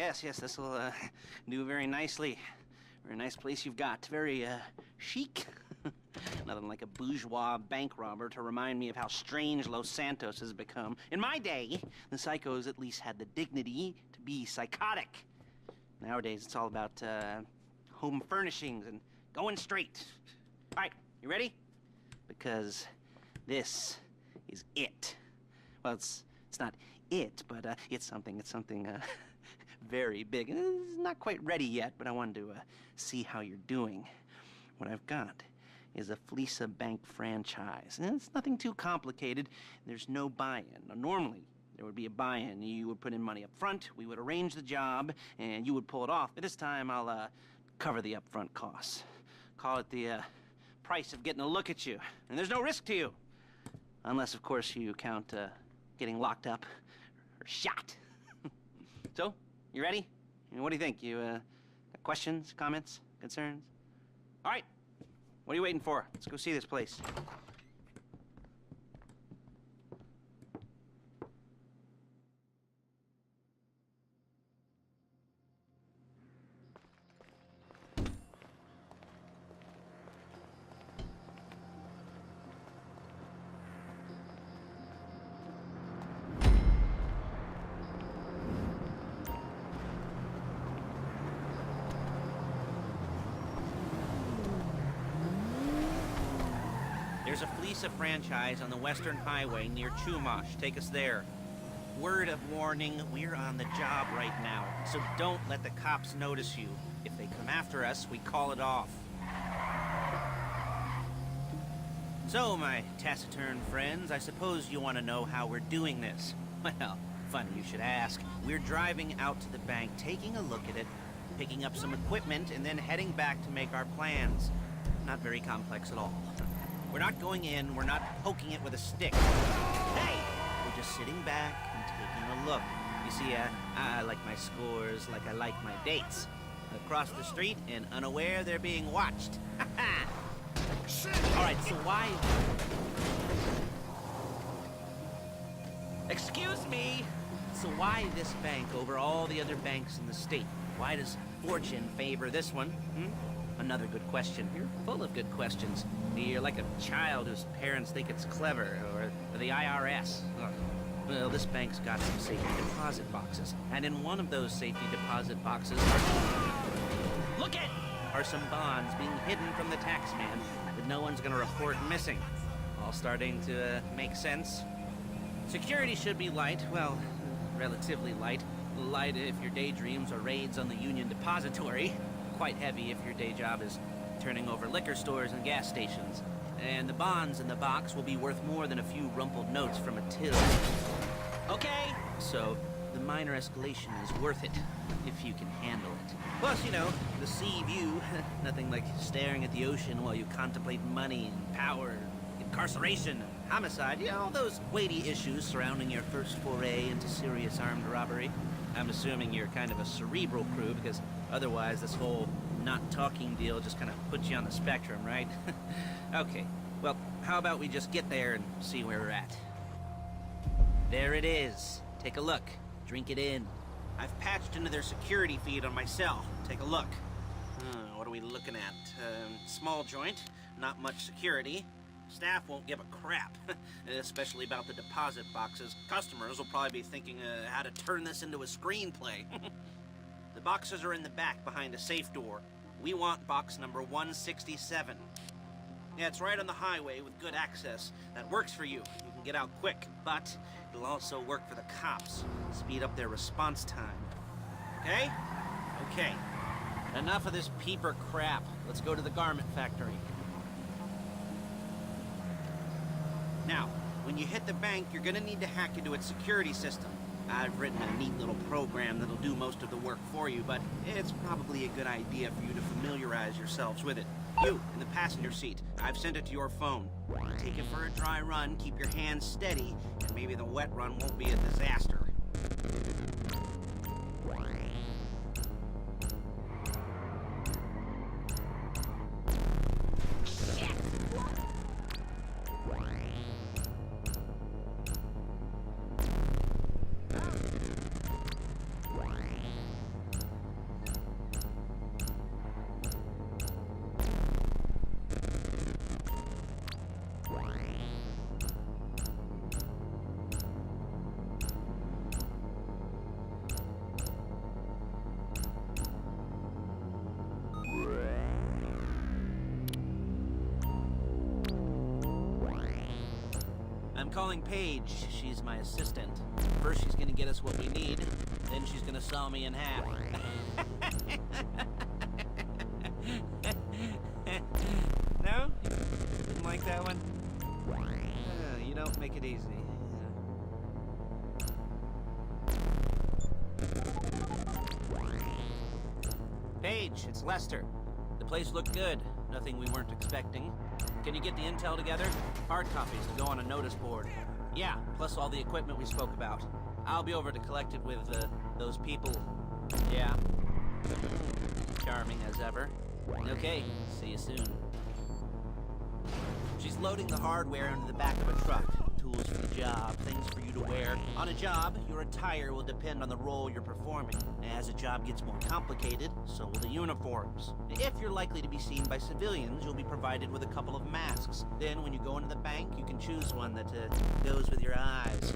Yes, this will do very nicely. Very nice place you've got. Very chic. Nothing like a bourgeois bank robber to remind me of how strange Los Santos has become. In my day, the psychos at least had the dignity to be psychotic. Nowadays, it's all about home furnishings and going straight. All right, you ready? Because this is it. Well, it's not it, but it's something very big. It's not quite ready yet, but I wanted to see how you're doing. What I've got is a Fleesa Bank franchise. And it's nothing too complicated. There's no buy-in. Now, normally, there would be a buy-in. You would put in money up front, we would arrange the job, and you would pull it off. But this time, I'll cover the upfront costs. Call it the price of getting a look at you. And there's no risk to you. Unless, of course, you count getting locked up or shot. So, you ready? What do you think? You got questions, comments, concerns? All right. What are you waiting for? Let's go see this place. There's a Fleesa franchise on the Western Highway near Chumash. Take us there. Word of warning, we're on the job right now, so don't let the cops notice you. If they come after us, we call it off. So, my taciturn friends, I suppose you want to know how we're doing this. Well, funny you should ask. We're driving out to the bank, taking a look at it, picking up some equipment, and then heading back to make our plans. Not very complex at all. We're not going in, we're not poking it with a stick. Hey! We're just sitting back and taking a look. You see, I like my scores like I like my dates. Across the street and unaware they're being watched. Alright, so why... Excuse me! So why this bank over all the other banks in the state? Why does fortune favor this one? Another good question. You're full of good questions. You're like a child whose parents think it's clever, or the IRS. Ugh. Well, this bank's got some safety deposit boxes, and in one of those safety deposit boxes are some bonds being hidden from the tax man that no one's gonna report missing. All starting to make sense. Security should be light, well, relatively light. Light if your daydreams are raids on the Union Depository. Quite heavy if your day job is turning over liquor stores and gas stations. And the bonds in the box will be worth more than a few rumpled notes from a till. Okay, so the minor escalation is worth it, if you can handle it. Plus, you know, the sea view, nothing like staring at the ocean while you contemplate money and power, incarceration, homicide, you know, all those weighty issues surrounding your first foray into serious armed robbery. I'm assuming you're kind of a cerebral crew, because otherwise this whole not talking deal just kind of puts you on the spectrum, right? Okay, well, how about we just get there and see where we're at? There it is. Take a look. Drink it in. I've patched into their security feed on my cell. Take a look. What are we looking at? Small joint, not much security. Staff won't give a crap, especially about the deposit boxes. Customers will probably be thinking how to turn this into a screenplay. The boxes are in the back behind a safe door. We want box number 167. Yeah, it's right on the highway with good access. That works for you. You can get out quick, but it'll also work for the cops. Speed up their response time. Okay? Okay. Enough of this peeper crap. Let's go to the garment factory. Now, when you hit the bank, you're gonna need to hack into its security system. I've written a neat little program that'll do most of the work for you, but it's probably a good idea for you to familiarize yourselves with it. You, in the passenger seat, I've sent it to your phone. Take it for a dry run, keep your hands steady, and maybe the wet run won't be a disaster. calling Paige. She's my assistant. First she's gonna get us what we need, then she's gonna saw me in half. No? Didn't like that one? You don't make it easy. Paige, it's Lester. The place looked good. Nothing we weren't expecting. Can you get the intel together? Hard copies to go on a notice board. Yeah, plus all the equipment we spoke about. I'll be over to collect it with, those people. Yeah. Charming as ever. Okay, see you soon. She's loading the hardware into the back of a truck. Tools for the job, things for you to wear. On a job, your attire will depend on the role you're performing. As a job gets more complicated, so will the uniforms. If you're likely to be seen by civilians, you'll be provided with a couple of masks. Then when you go into the bank, you can choose one that goes with your eyes.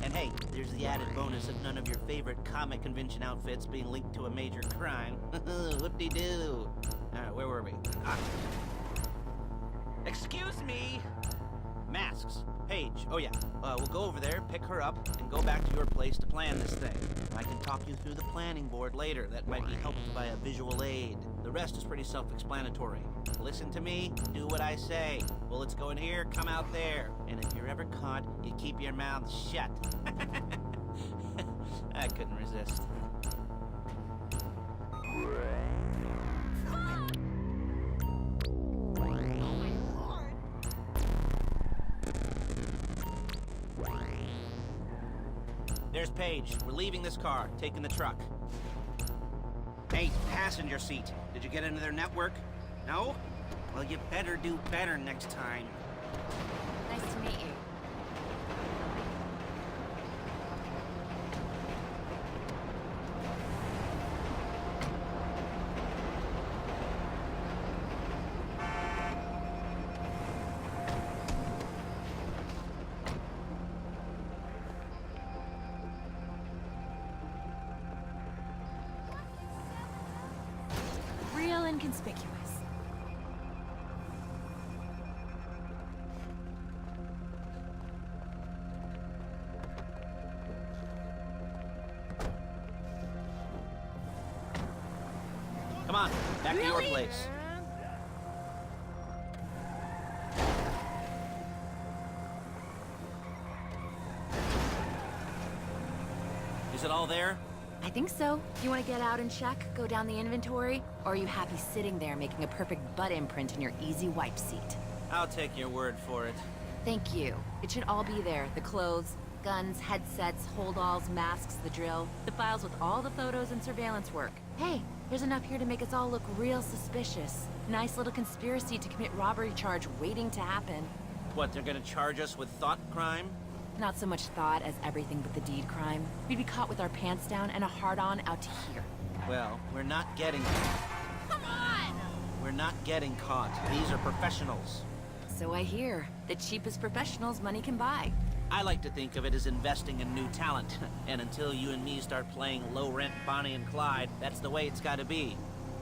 And hey, there's the added bonus of none of your favorite comic convention outfits being linked to a major crime. Whoop-de-doo. Alright, where were we? Excuse me! Masks. Paige. Oh yeah. We'll go over there, pick her up, and go back to your place to plan this thing. I can talk you through the planning board later. That might be helped by a visual aid. The rest is pretty self-explanatory. Listen to me, do what I say. Bullets go in here, come out there. And if you're ever caught, you keep your mouth shut. I couldn't resist. There's Paige. We're leaving this car, taking the truck. Hey, passenger seat. Did you get into their network? No? Well, you better do better next time. Nice to meet you. Real inconspicuous. Come on, back to your place. Is it all there? I think so. You want to get out and check, go down the inventory? Or are you happy sitting there making a perfect butt imprint in your easy wipe seat? I'll take your word for it. Thank you. It should all be there. The clothes, guns, headsets, holdalls, masks, the drill. The files with all the photos and surveillance work. Hey, there's enough here to make us all look real suspicious. Nice little conspiracy to commit robbery charge waiting to happen. What, they're gonna charge us with thought crime? Not so much thought as everything but the deed crime. We'd be caught with our pants down and a hard-on out to here. Well, we're not getting... Come on! We're not getting caught. These are professionals. So I hear. The cheapest professionals money can buy. I like to think of it as investing in new talent. And until you and me start playing low-rent Bonnie and Clyde, that's the way it's gotta be.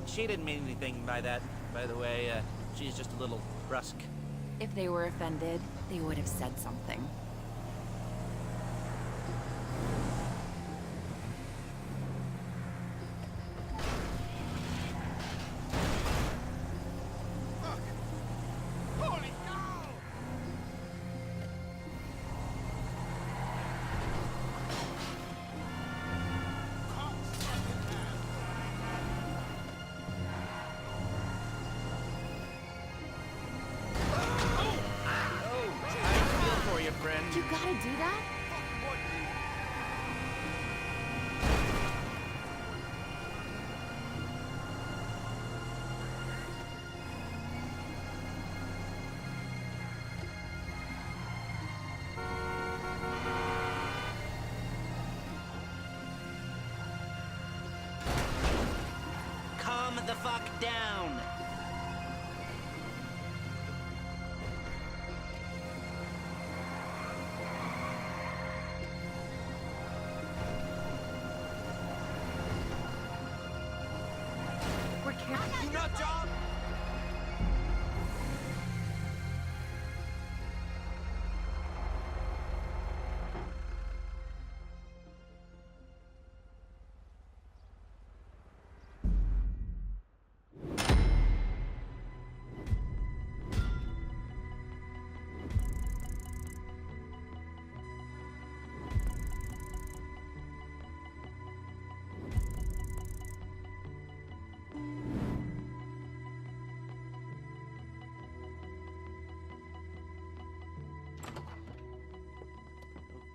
She didn't mean anything by that, by the way. She's just a little brusque. If they were offended, they would have said something. You gotta do that? Calm the fuck down! Nut job!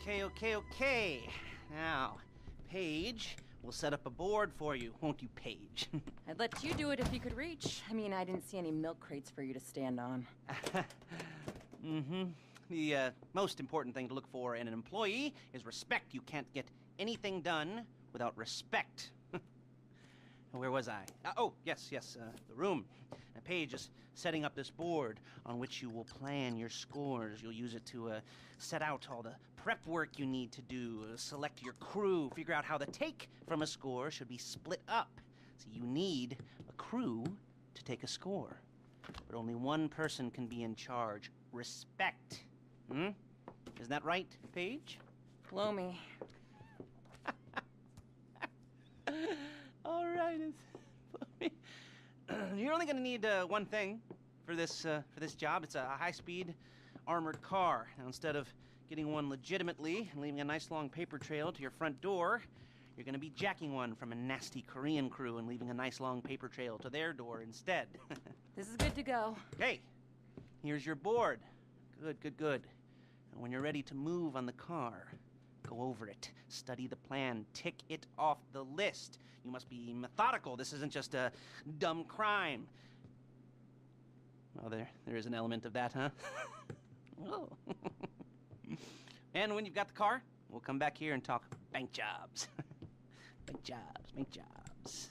Okay. Now, Paige, we'll set up a board for you, won't you, Paige? I'd let you do it if you could reach. I mean, I didn't see any milk crates for you to stand on. The most important thing to look for in an employee is respect. You can't get anything done without respect. Where was I? Yes, the room. Paige is setting up this board on which you will plan your scores. You'll use it to set out all the prep work you need to do, select your crew, figure out how the take from a score should be split up. So you need a crew to take a score. But only one person can be in charge. Respect. Isn't that right, Paige? Blow me. All right. You're only going to need one thing for this job. It's a high-speed armored car. Now, instead of getting one legitimately and leaving a nice long paper trail to your front door, you're going to be jacking one from a nasty Korean crew and leaving a nice long paper trail to their door instead. This is good to go. Okay, here's your board. Good. And when you're ready to move on the car, go over it, study the plan, tick it off the list. You must be methodical. This isn't just a dumb crime. Well, there is an element of that, huh? Oh. And when you've got the car, we'll come back here and talk bank jobs. Bank jobs.